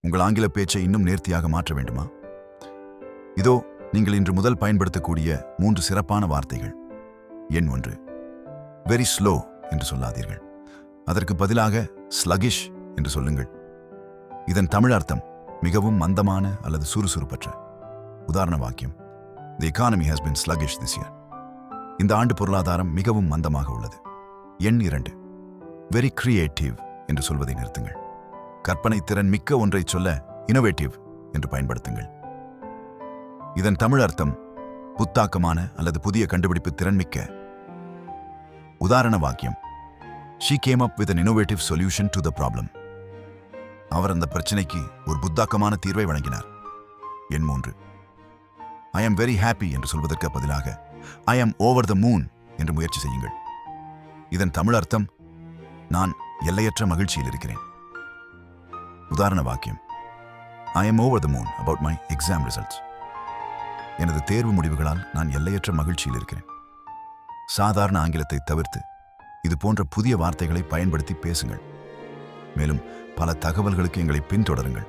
உங்கள் ஆங்கில பேச்சை இன்னும் நேர்த்தியாக மாற்ற வேண்டுமா? இதோ நீங்கள் இன்று முதல் பயன்படுத்தக்கூடிய 3 சிறப்பான வார்த்தைகள். எண் 1, வெரி ஸ்லோ என்று சொல்லாதீர்கள். அதற்கு பதிலாக ஸ்லகிஷ் என்று சொல்லுங்கள். இதன் தமிழ் அர்த்தம் மிகவும் மந்தமான அல்லது சுறுசுறுப்பற்ற. உதாரண வாக்கியம், The economy has been sluggish this year. இந்த ஆண்டு பொருளாதாரம் மிகவும் மந்தமாக உள்ளது. எண் 2, வெரி கிரியேட்டிவ் என்று சொல்வதை நிறுத்துங்கள். கற்பனை திறன் மிக்க ஒன்றை சொல்ல இன்னோவேட்டிவ் என்று பயன்படுத்துங்கள். இதன் தமிழ் அர்த்தம் புத்தாக்கமான அல்லது புதிய கண்டுபிடிப்பு திறன்மிக்க. உதாரண வாக்கியம், She came up with an innovative solution to the problem. அவர் அந்த பிரச்சனைக்கு ஒரு புத்தாக்கமான தீர்வை வழங்கினார். எண் 3, I am very happy என்று சொல்வதற்கு பதிலாக I am over the moon என்று முயற்சி செய்யுங்கள். இதன் தமிழ் அர்த்தம் நான் எல்லையற்ற மகிழ்ச்சியில் இருக்கிறேன். உதாரண வாக்கியம், I am over the moon about my exam results. எனது தேர்வு முடிவுகளால் நான் எல்லையற்ற மகிழ்ச்சியில் இருக்கிறேன். சாதாரண ஆங்கிலத்தை தவிர்த்து இது போன்ற புதிய வார்த்தைகளை பயன்படுத்தி பேசுங்கள். மேலும் பல தகவல்களுக்கு எங்களை பின்தொடருங்கள்.